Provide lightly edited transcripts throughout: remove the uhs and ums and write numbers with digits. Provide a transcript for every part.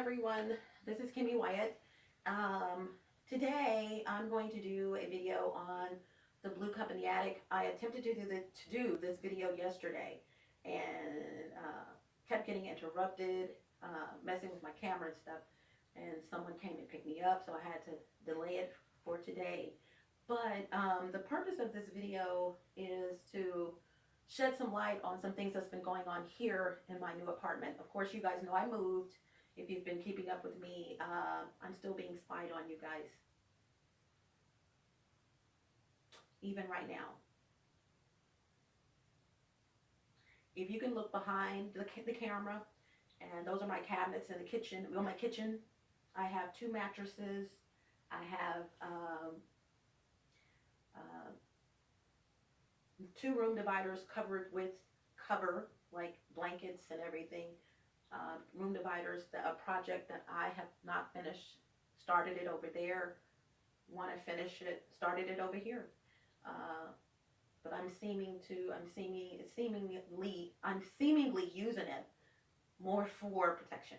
everyone, this is Kimmy Wyatt. Today I'm going to do a video on the blue cup in the attic. I attempted to do this video yesterday and kept getting interrupted, messing with my camera and stuff, and someone came and picked me up, so I had to delay it for today. But the purpose of this video is to shed some light on some things that's been going on here in my new apartment. Of course, you guys know I moved. If you've been keeping up with me, I'm still being spied on, you guys. Even right now. If you can look behind the camera, and those are my cabinets in the kitchen. Well, my kitchen, I have 2 mattresses. I have 2 room dividers covered with cover, like blankets and everything. Room dividers, a project that I have not finished. Started it over there, want to finish it, started it over here. But I'm seemingly using it more for protection.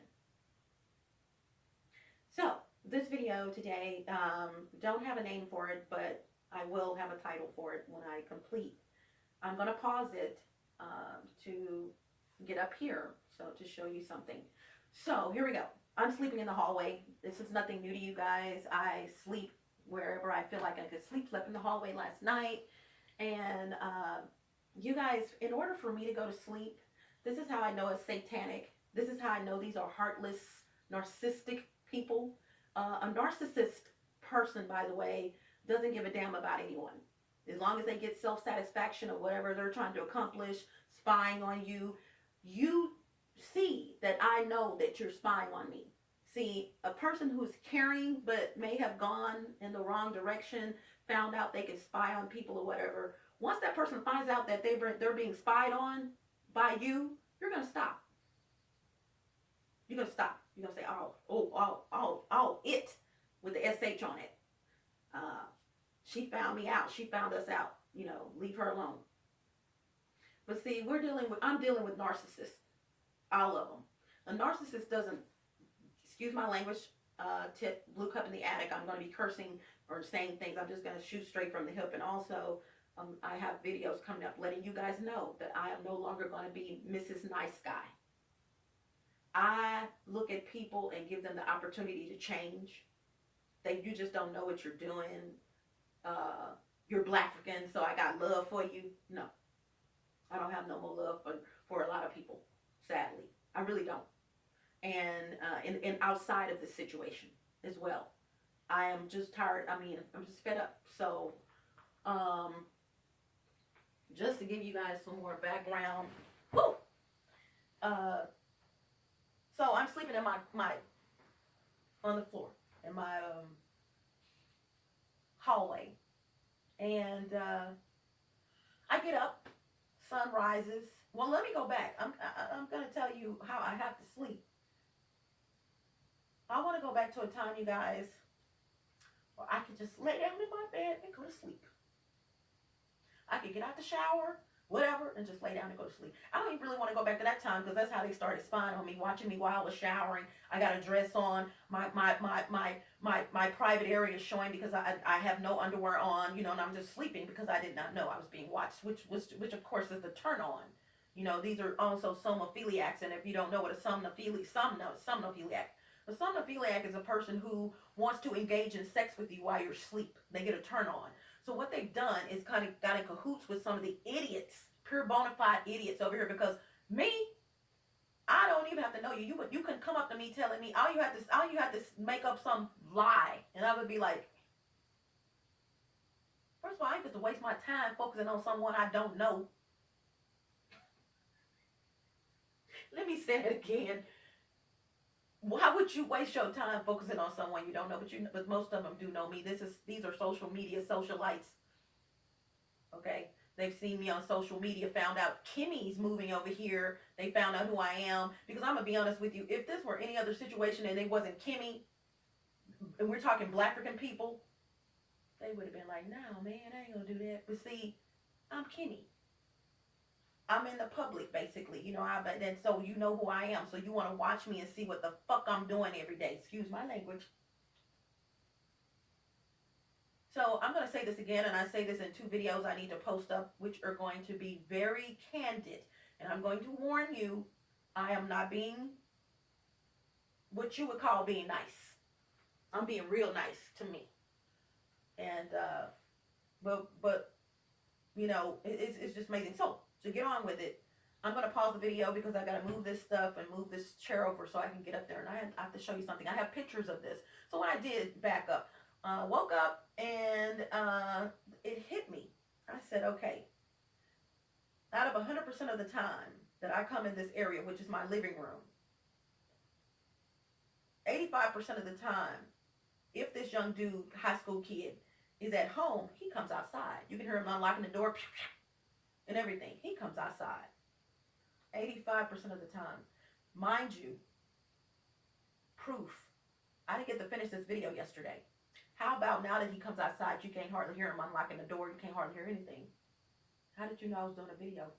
So this video today, don't have a name for it, but I will have a title for it when I complete. I'm going to pause it to get up here, so to show you something. So here we go. I'm sleeping in the hallway. This is nothing new to you guys. I sleep wherever I feel like I could sleep. Slept in the hallway last night. And you guys, in order for me to go to sleep, this is how I know it's satanic. This is how I know these are heartless, narcissistic people. A narcissist person, by the way, doesn't give a damn about anyone. As long as they get self-satisfaction of whatever they're trying to accomplish, spying on you, you see that I know that you're spying on me. See, a person who's caring but may have gone in the wrong direction, found out they can spy on people or whatever. Once that person finds out that they're being spied on by you, you're going to stop. You're going to stop. You're going to say, oh, it, with the SH on it. She found me out. She found us out. You know, leave her alone. But see, I'm dealing with narcissists. All of them. A narcissist doesn't, excuse my language, tip, blue cup in the attic. I'm going to be cursing or saying things. I'm just going to shoot straight from the hip. And also, I have videos coming up letting you guys know that I am no longer going to be Mrs. Nice Guy. I look at people and give them the opportunity to change. You just don't know what you're doing. You're Black-African, so I got love for you. No. I don't have no more love for a lot of people, sadly. I really don't. And outside of this situation as well. I am just tired. I mean, I'm just fed up. So, just to give you guys some more background. Woo! So I'm sleeping in my on the floor in my hallway. And I get up. Sun rises. Well, let me go back. I'm going to tell you how I have to sleep. I want to go back to a time, you guys, where I could just lay down in my bed and go to sleep. I could get out the shower, whatever, and just lay down and go to sleep. I don't even really want to go back to that time because that's how they started spying on me, watching me while I was showering. I got a dress on. My private area is showing because I have no underwear on, you know, and I'm just sleeping because I did not know I was being watched, which of course is the turn on. You know, these are also somnophiliacs, and if you don't know what a somnophiliac. A somnophiliac is a person who wants to engage in sex with you while you're asleep. They get a turn on. So what they've done is kind of got in cahoots with some of the idiots, pure bona fide idiots over here, because me, I don't even have to know you. You can come up to me telling me all you have to make up some lie, and I would be like, first of all, I ain't got to waste my time focusing on someone I don't know. Let me say it again. Why would you waste your time focusing on someone you don't know? But most of them do know me. These are social media socialites. Okay, they've seen me on social media, found out Kimmy's moving over here. They found out who I am. Because I'm gonna be honest with you, if this were any other situation and it wasn't Kimmy, and we're talking Black-African people, they would have been like, "No, man, I ain't gonna do that." But see, I'm Kimmy. I'm in the public, basically. You know, and so you know who I am. So you want to watch me and see what the fuck I'm doing every day. Excuse my language. So I'm going to say this again, and I say this in 2 videos I need to post up, which are going to be very candid. And I'm going to warn you, I am not being what you would call being nice. I'm being real nice to me. And, but you know, it's just amazing. So, to get on with it, I'm going to pause the video because I got to move this stuff and move this chair over so I can get up there. And I have to show you something. I have pictures of this. So when I did back up, woke up and it hit me. I said, okay, out of 100% of the time that I come in this area, which is my living room, 85% of the time, if this young dude, high school kid, is at home, he comes outside. You can hear him unlocking the door and everything. He comes outside. 85% of the time. Mind you, proof. I didn't get to finish this video yesterday. How about now that he comes outside, you can't hardly hear him unlocking the door. You can't hardly hear anything. How did you know I was doing a video?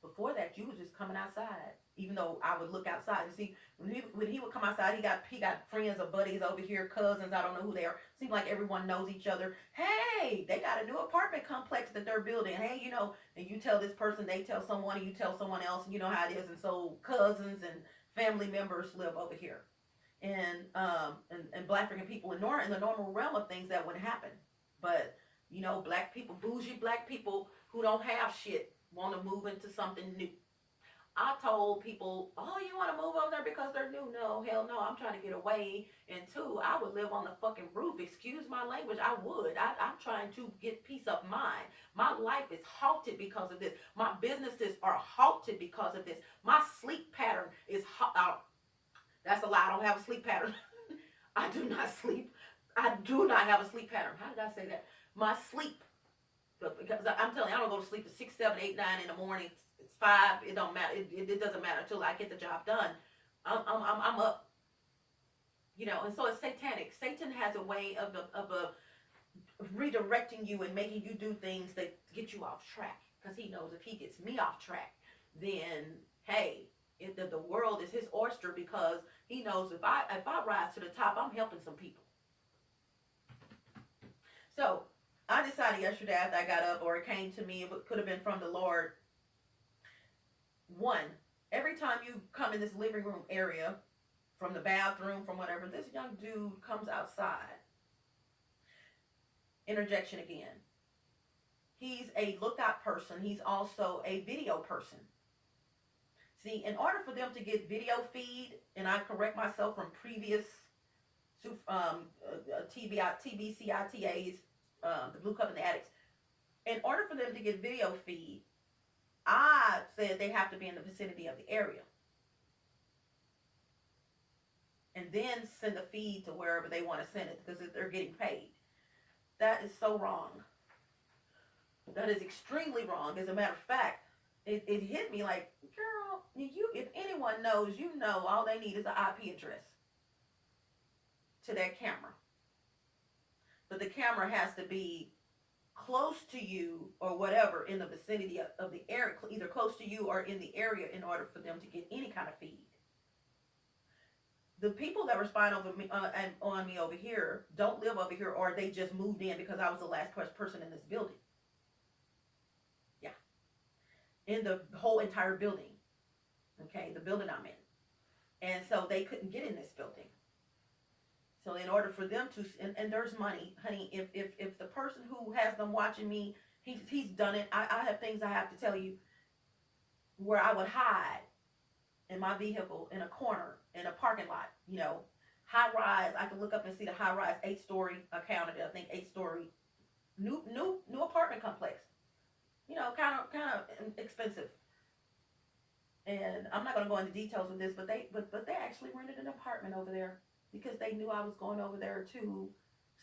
Before that, you was just coming outside. Even though I would look outside and see, when he would come outside, he got friends or buddies over here, cousins, I don't know who they are. Seems like everyone knows each other. Hey, they got a new apartment complex that they're building. Hey, you know, and you tell this person, they tell someone, and you tell someone else, and you know how it is. And so cousins and family members live over here. And black African people in the normal realm of things that would happen. But, you know, black people, bougie black people who don't have shit want to move into something new. I told people, oh, you want to move over there because they're new? No, hell no, I'm trying to get away. And 2, I would live on the fucking roof. Excuse my language, I would. I'm trying to get peace of mind. My life is halted because of this. My businesses are halted because of this. My sleep pattern is that's a lie. I don't have a sleep pattern. I do not sleep. I do not have a sleep pattern. How did I say that? My sleep. Because I'm telling you, I don't go to sleep at 6, 7, 8, 9 in the morning. It's 5. It don't matter. It doesn't matter until I get the job done. I'm up. You know, and so it's satanic. Satan has a way of redirecting you and making you do things that get you off track. Because he knows if he gets me off track, then hey, the world is his oyster, because he knows if I rise to the top, I'm helping some people. So I decided yesterday after I got up, or it came to me, it could have been from the Lord. 1, every time you come in this living room area, from the bathroom, from whatever, this young dude comes outside. Interjection again. He's a lookout person. He's also a video person. See, in order for them to get video feed, and I correct myself from previous TBCITAs, the Blue Cup and the Addicts, in order for them to get video feed, I said they have to be in the vicinity of the area. And then send the feed to wherever they want to send it, because they're getting paid. That is so wrong. That is extremely wrong. As a matter of fact, it hit me like, girl, if anyone knows, you know, all they need is an IP address to that camera. But the camera has to be close to you or whatever, in the vicinity of the area, either close to you or in the area, in order for them to get any kind of feed. The people that were spying on me over here don't live over here, or they just moved in because I was the last person in this building. Yeah. In the whole entire building. Okay, the building I'm in. And so they couldn't get in this building. So in order for them to, and there's money, honey, if the person who has them watching me, he's done it. I have things I have to tell you where I would hide in my vehicle in a corner in a parking lot, you know, high rise. I can look up and see the high rise 8-story, I counted it, I think 8-story new apartment complex. You know, kind of expensive. And I'm not going to go into details of this, but they actually rented an apartment over there because they knew I was going over there to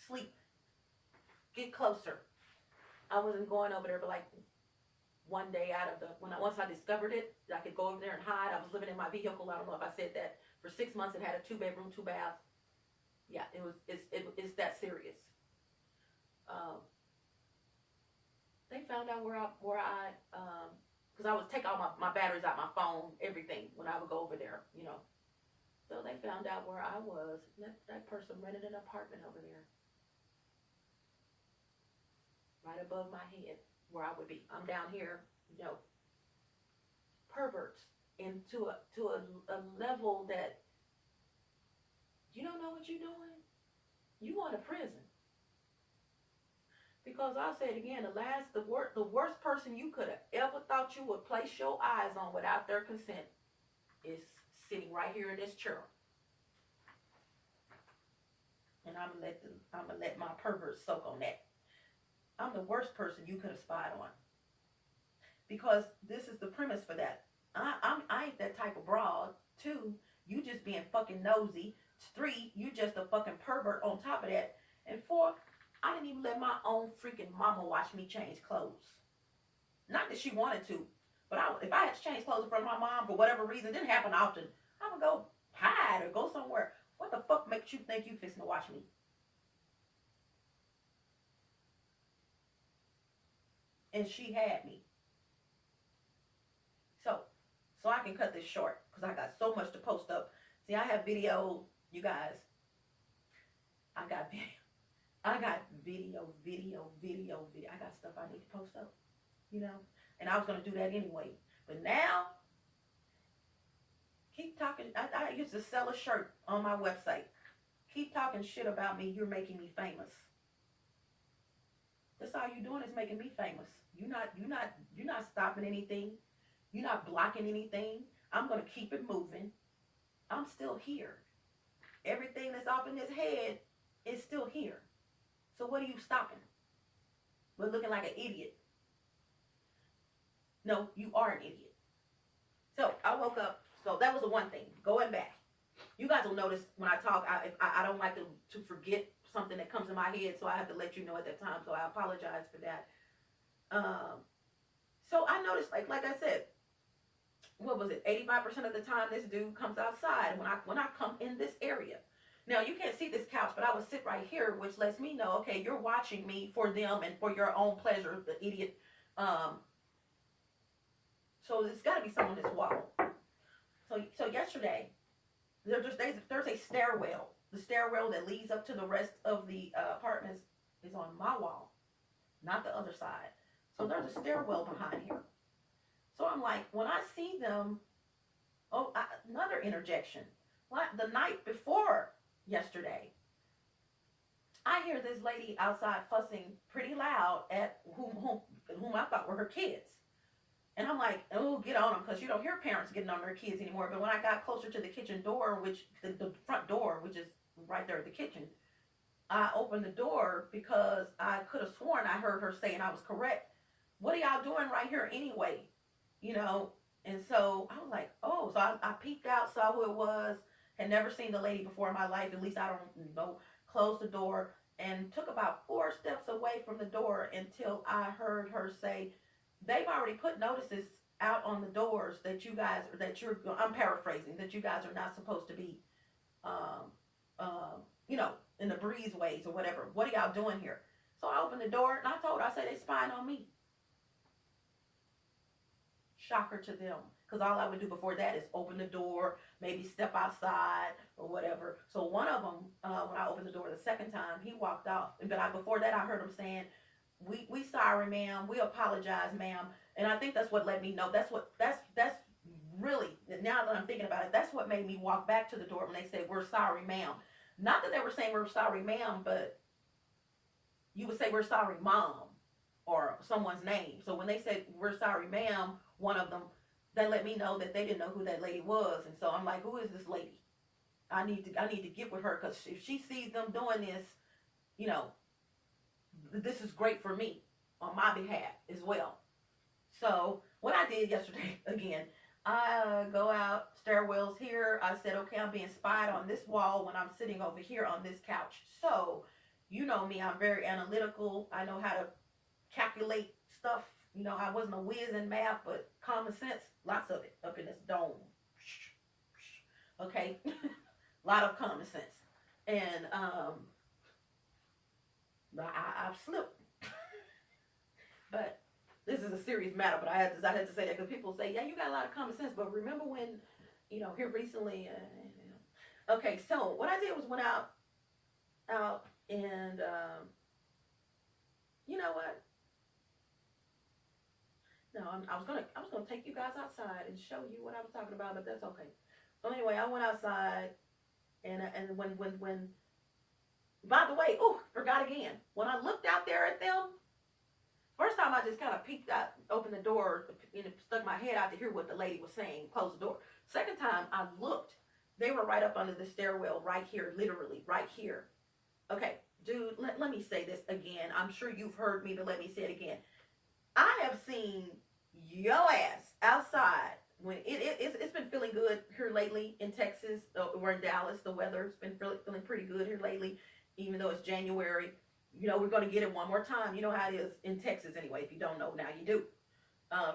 sleep, get closer. I wasn't going over there, but like one day out of once I discovered it, I could go over there and hide. I was living in my vehicle. I don't know if I said that. For 6 months, it had a 2-bedroom, 2-bath. Yeah, it's that serious. They found out because I would take all my batteries out my phone, everything, when I would go over there, you know. So they found out where I was. That person rented an apartment over there, right above my head, where I would be. I'm down here, you know, perverts, into a level that you don't know what you're doing. You going to prison. Because I'll say it again, the worst person you could have ever thought you would place your eyes on without their consent is sitting right here in this chair. And I'm gonna let my pervert soak on that. I'm the worst person you could have spied on. Because this is the premise for that. I ain't that type of broad. 2, you just being fucking nosy. 3, you just a fucking pervert on top of that. And 4, I didn't even let my own freaking mama watch me change clothes. Not that she wanted to, but if I had to change clothes in front of my mom for whatever reason, it didn't happen often, I would go hide or go somewhere. What the fuck makes you think you fixing to watch me? And she had me. So I can cut this short because I got so much to post up. See, I have video, you guys. I got video. I got video. I got stuff I need to post up, you know. And I was going to do that anyway. But now, keep talking. I used to sell a shirt on my website. Keep talking shit about me. You're making me famous. That's all you're doing is making me famous. You're not stopping anything. You're not blocking anything. I'm going to keep it moving. I'm still here. Everything that's off in his head is still here. So what are you stopping? We're looking like an idiot. No, you are an idiot. So I woke up. So that was the one thing. Going back. You guys will notice when I talk, I don't like to forget something that comes in my head. So I have to let you know at that time. So I apologize for that. So I noticed, like I said, what was it? 85% of the time this dude comes outside when I come in this area. Now you can't see this couch, but I would sit right here, which lets me know, okay, you're watching me for them and for your own pleasure, the idiot. So there's got to be someone on this wall. So yesterday, there's a stairwell. The stairwell that leads up to the rest of the apartments is on my wall, not the other side. So there's a stairwell behind here. So I'm like, when I see them, another interjection. The night before yesterday, I hear this lady outside fussing pretty loud at whom I thought were her kids. And I'm like, oh, get on them, because you don't hear parents getting on their kids anymore. But when I got closer to the kitchen door, the front door, which is right there at the kitchen, I opened the door because I could have sworn I heard her say, and I was correct, what are y'all doing right here anyway? You know, and so I was like, oh, so I peeked out, saw who it was, had never seen the lady before in my life, at least I don't know, closed the door, and took about 4 steps away from the door until I heard her say, they've already put notices out on the doors that I'm paraphrasing, that you guys are not supposed to be, you know, in the breezeways or whatever. What are y'all doing here? So I opened the door and I told her, I said, they spying on me. Shocker to them. Because all I would do before that is open the door, maybe step outside or whatever. So one of them, when I opened the door the second time, he walked off. But before that, I heard him saying, we sorry, ma'am. We apologize, ma'am. And I think that's what let me know. That's really, now that I'm thinking about it, that's what made me walk back to the door when they said, we're sorry, ma'am. Not that they were saying we're sorry, ma'am, but you would say we're sorry, mom, or someone's name. So when they said we're sorry, ma'am, one of them, they let me know that they didn't know who that lady was. And so I'm like, who is this lady? I need to get with her, because if she sees them doing this, you know, this is great for me on my behalf as well. So what I did yesterday, again, I go out, stairwells here. I said, okay, I'm being spied on this wall when I'm sitting over here on this couch. So, you know me, I'm very analytical. I know how to calculate stuff. You know, I wasn't a whiz in math, but common sense, lots of it up in this dome. Okay? A lot of common sense. And I've slipped. But this is a serious matter, but I had to say that because people say, yeah, you got a lot of common sense, but remember when, here recently, okay, so what I did was went out, and, you know what? No, I was gonna take you guys outside and show you what I was talking about, but that's okay. So anyway, I went outside, and when, by the way, forgot again. When I looked out there at them, first time I just kind of peeked out, opened the door, stuck my head out to hear what the lady was saying, closed the door. Second time I looked, they were right up under the stairwell, right here, literally, right here. Okay, dude, let me say this again. I'm sure you've heard me, but let me say it again. I have seen your ass outside when it's been feeling good here lately in Texas or in Dallas. The weather's been feeling pretty good here lately, even though it's January. We're going to get it one more time. You know how it is in Texas anyway. If you don't know, now you do.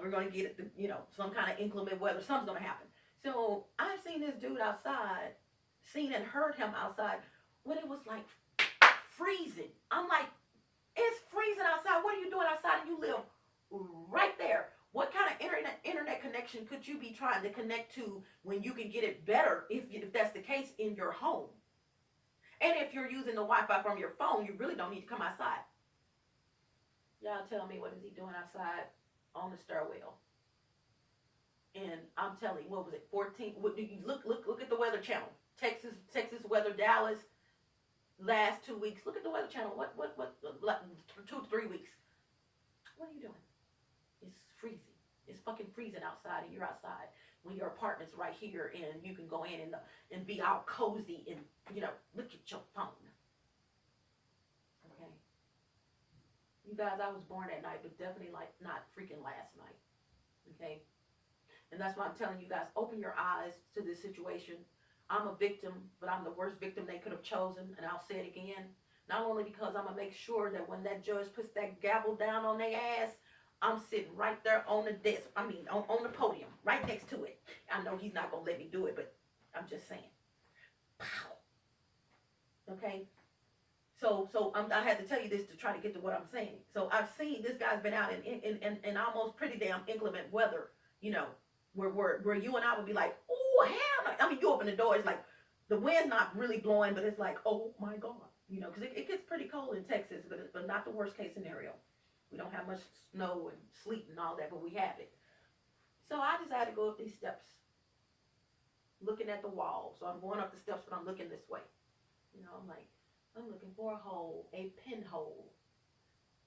We're going to get it, some kind of inclement weather. Something's going to happen. So I've seen this dude outside, seen and heard him outside when it was like freezing. I'm like, it's freezing outside. What are you doing outside? And you live right there. What kind of internet connection could you be trying to connect to when you can get it better if that's the case in your home? And if you're using the Wi-Fi from your phone, you really don't need to come outside. Y'all tell me, what is he doing outside on the stairwell? And I'm telling you, what was it, 14? Look at the Weather Channel. Texas weather, Dallas, last 2 weeks. Look at the Weather Channel. What, like 2 to 3 weeks. What are you doing? It's freezing. It's fucking freezing outside, and you're outside when your apartment's right here, and you can go in and be all cozy and look at your phone. Okay, you guys, I was born at night, but definitely like not freaking last night. Okay, and that's why I'm telling you guys, open your eyes to this situation. I'm a victim, but I'm the worst victim they could have chosen, and I'll say it again. Not only because I'm gonna make sure that when that judge puts that gavel down on their ass, I'm sitting right there on the desk. On the podium, right next to it. I know he's not gonna let me do it, but I'm just saying. Pow. Okay. So I had to tell you this to try to get to what I'm saying. So I've seen this guy's been out in almost pretty damn inclement weather. Where you and I would be like, oh hell no. I mean, you open the door, it's like the wind's not really blowing, but it's like, oh my God, because it gets pretty cold in Texas, but not the worst case scenario. We don't have much snow and sleet and all that, but we have it. So I decided to go up these steps, looking at the wall. So I'm going up the steps, but I'm looking this way. I'm looking for a hole, a pinhole.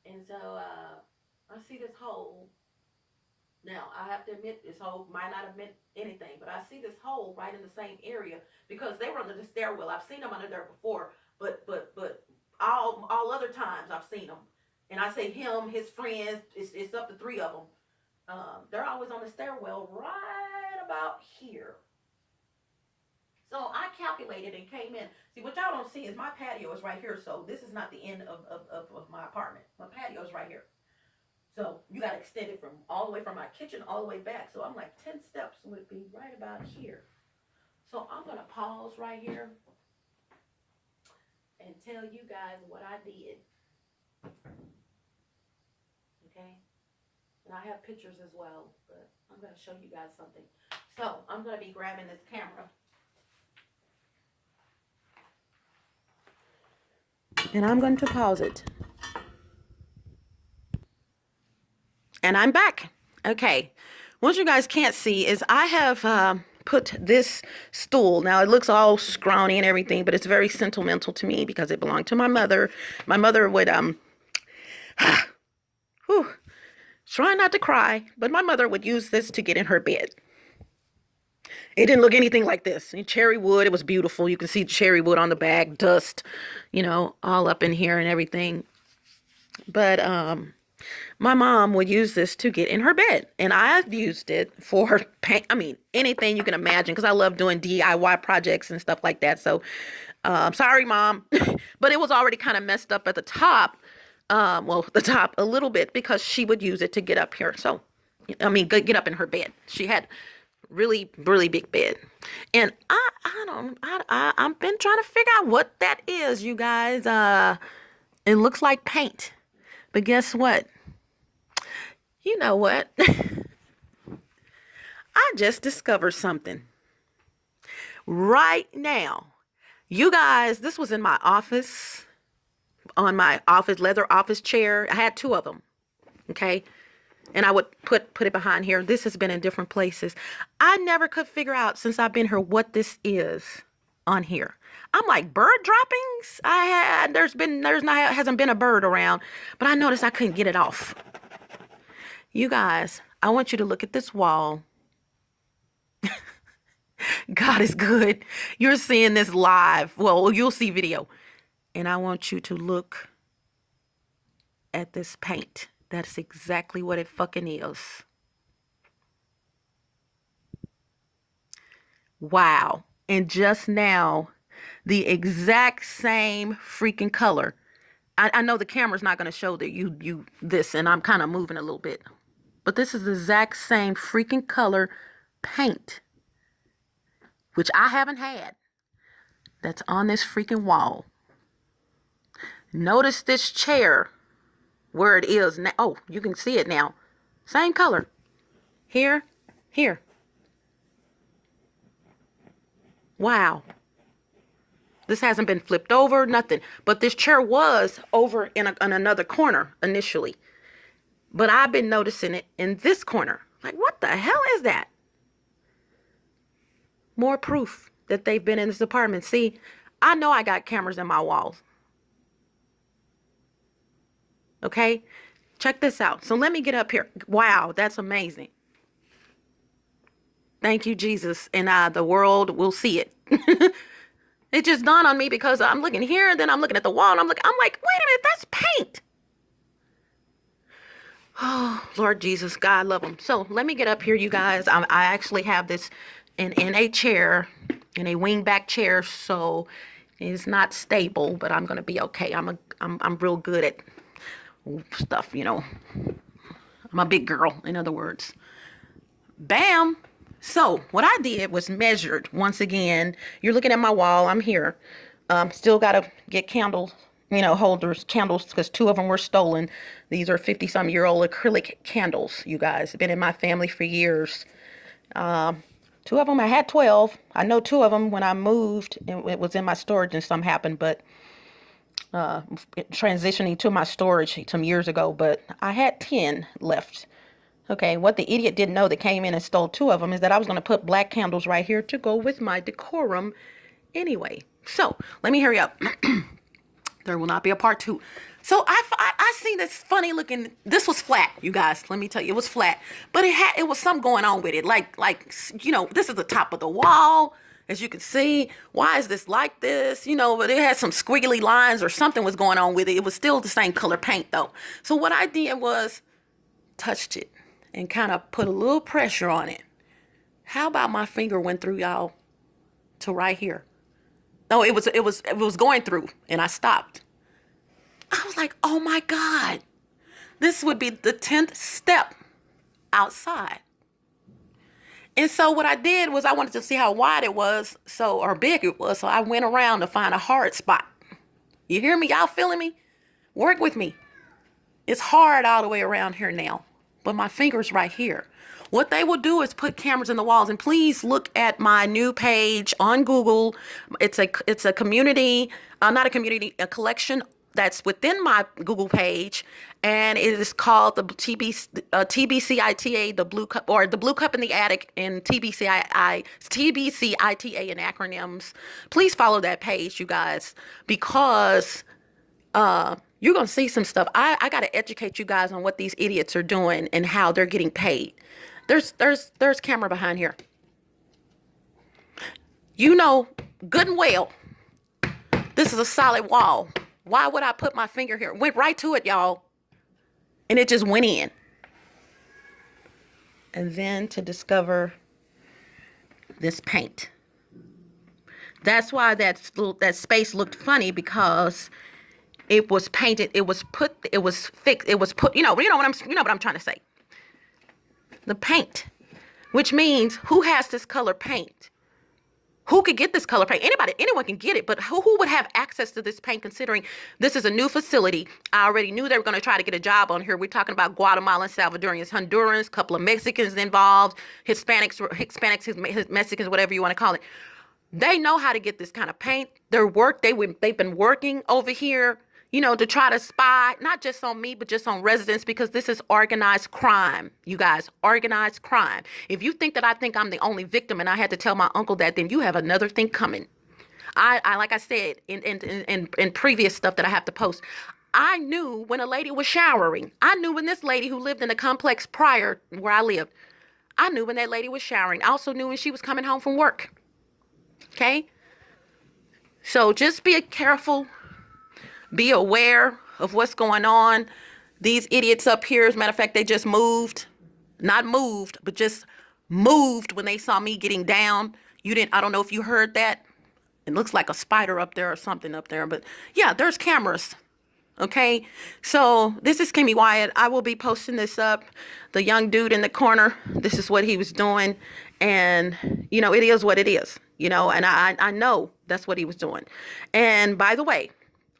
And so I see this hole. Now, I have to admit, this hole might not have meant anything, but I see this hole right in the same area because they were under the stairwell. I've seen them under there before, but all other times I've seen them. And I say him, his friends, it's up to 3 of them. They're always on the stairwell right about here. So I calculated and came in. See, what y'all don't see is my patio is right here. So this is not the end of my apartment. My patio is right here. So you got to extend it from all the way from my kitchen all the way back. So I'm like 10 steps would be right about here. So I'm going to pause right here and tell you guys what I did. Okay, and I have pictures as well, but I'm going to show you guys something. So I'm going to be grabbing this camera, and I'm going to pause it, and I'm back. Okay, what you guys can't see is I have put this stool. Now it looks all scrawny and everything, but it's very sentimental to me because it belonged to my mother. My mother would try not to cry, but my mother would use this to get in her bed. It didn't look anything like this. Cherry wood, it was beautiful. You can see cherry wood on the back, dust, all up in here and everything. But my mom would use this to get in her bed. And I've used it for paint. Anything you can imagine, because I love doing DIY projects and stuff like that. So, sorry, Mom. But it was already kind of messed up at the top. The top a little bit, because she would use it to get up here. So, get up in her bed. She had really, really big bed. And I've been trying to figure out what that is, you guys. It looks like paint. But guess what? You know what? I just discovered something right now. You guys, this was in my office, on my office, leather office chair. I had two of them, okay? And I would put it behind here. This has been in different places. I never could figure out since I've been here what this is on here. I'm like, bird droppings? Hasn't been a bird around, but I noticed I couldn't get it off. You guys, I want you to look at this wall. God is good. You're seeing this live. Well, you'll see video. And I want you to look at this paint. That's exactly what it fucking is. Wow. And just now, the exact same freaking color. I know the camera's not going to show that you this, and I'm kind of moving a little bit. But this is the exact same freaking color paint, which I haven't had, that's on this freaking wall. Notice this chair where it is now. Oh, you can see it now. Same color. Here, here. Wow. This hasn't been flipped over, nothing. But this chair was over in another corner initially. But I've been noticing it in this corner. Like, what the hell is that? More proof that they've been in this apartment. See, I know I got cameras in my walls. Okay? Check this out. So let me get up here. Wow, that's amazing. Thank you, Jesus. And the world will see it. It just dawned on me because I'm looking here, and then I'm looking at the wall, and I'm like, wait a minute, that's paint. Oh, Lord Jesus, God love him. So let me get up here, you guys. I actually have this in a chair, in a wingback chair, so it's not stable, but I'm gonna be okay. I'm real good at stuff, you know. I'm a big girl, in other words. Bam. So what I did was measured once again. You're looking at my wall. I'm here. Still got to get candles, holders, candles, because two of them were stolen. These are 50-some-year-old acrylic candles, you guys. Been in my family for years. Two of them, I had 12. I know two of them when I moved, it was in my storage and some happened, but transitioning to my storage some years ago, but I had 10 left. Okay, what the idiot didn't know that came in and stole two of them is that I was going to put black candles right here to go with my decorum anyway. So, let me hurry up. There will not be a part 2. So, I seen this funny looking, this was flat, you guys. Let me tell you, it was flat. But it was something going on with it. Like, this is the top of the wall. As you can see, why is this like this? But it had some squiggly lines or something was going on with it. It was still the same color paint, though. So, what I did was touched it and kind of put a little pressure on it. How about my finger went through, y'all, to right here? No, it was going through, and I stopped. I was like, oh my God, this would be the 10th step outside. And so what I did was I wanted to see how wide it was, or big it was, so I went around to find a hard spot. You hear me? Y'all feeling me? Work with me. It's hard all the way around here now. But my finger's right here. What they will do is put cameras in the walls. And please look at my new page on Google. It's a community, not a community, a collection that's within my Google page. And it is called the TBCITA, the Blue Cup, or the Blue Cup in the Attic, and TBCITA in acronyms. Please follow that page, you guys, because you're going to see some stuff. I got to educate you guys on what these idiots are doing and how they're getting paid. There's camera behind here. Good and well, this is a solid wall. Why would I put my finger here? Went right to it, y'all. And it just went in. And then to discover this paint. That's why that space looked funny, because it was painted, it was fixed, you know what I'm trying to say. The paint, which means who has this color paint? Who could get this color paint? Anybody, anyone can get it, but who would have access to this paint considering this is a new facility? I already knew they were going to try to get a job on here. We're talking about Guatemalan, Salvadorians, Hondurans, a couple of Mexicans involved, Hispanics, Mexicans, whatever you want to call it. They know how to get this kind of paint. They've been working over here, you know, to try to spy, not just on me, but just on residents, because this is organized crime, you guys, organized crime. If you think that I think I'm the only victim and I had to tell my uncle that, then you have another thing coming. I like I said in previous stuff that I have to post, I knew when a lady was showering. I knew when this lady who lived in the complex prior where I lived, I knew when that lady was showering. I also knew when she was coming home from work. Okay? So just be careful. Be aware of what's going on. These idiots up here, as a matter of fact, they just moved. Not moved, but just moved when they saw me getting down. I don't know if you heard that. It looks like a spider up there or something up there. But yeah, there's cameras. Okay, so this is Kimmy Wyatt. I will be posting this up. The young dude in the corner, this is what he was doing. And, you know, it is what it is, you know, and I know that's what he was doing. And by the way,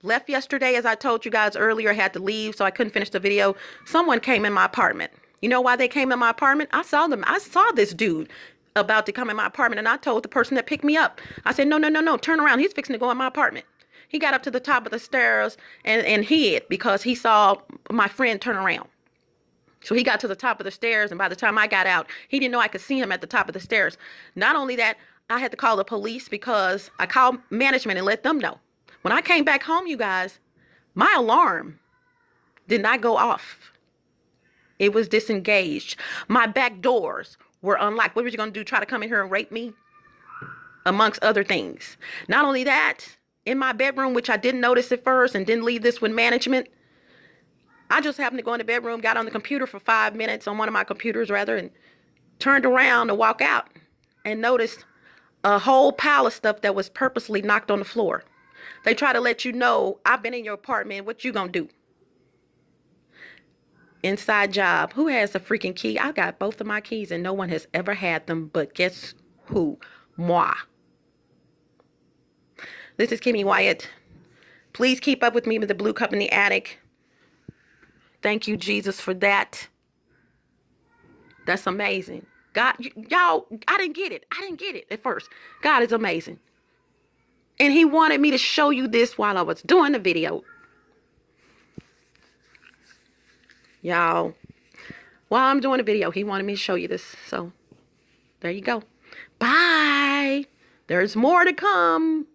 left yesterday, as I told you guys earlier, had to leave, so I couldn't finish the video. Someone came in my apartment. You know why they came in my apartment? I saw them. I saw this dude about to come in my apartment, and I told the person that picked me up, I said, no, turn around. He's fixing to go in my apartment. He got up to the top of the stairs and hid because he saw my friend turn around. So he got to the top of the stairs, and by the time I got out, he didn't know I could see him at the top of the stairs. Not only that, I had to call the police because I called management and let them know. When I came back home, you guys, my alarm did not go off. It was disengaged. My back doors were unlocked. What was you going to do? Try to come in here and rape me? Amongst other things. Not only that, in my bedroom, which I didn't notice at first and didn't leave this with management, I just happened to go in the bedroom, got on the computer for 5 minutes, on one of my computers rather, and turned around to walk out and noticed a whole pile of stuff that was purposely knocked on the floor. They try to let you know, I've been in your apartment, what you gonna do? Inside job. Who has the freaking key? I got both of my keys and no one has ever had them, but guess who? Moi. This is Kimmy Wyatt. Please keep up with me with the Blue Cup in the Attic. Thank you, Jesus, for that. That's amazing. God, y'all, I didn't get it. I didn't get it at first. God is amazing. And he wanted me to show you this while I was doing the video. Y'all, while I'm doing the video, he wanted me to show you this. So, there you go. Bye. There's more to come.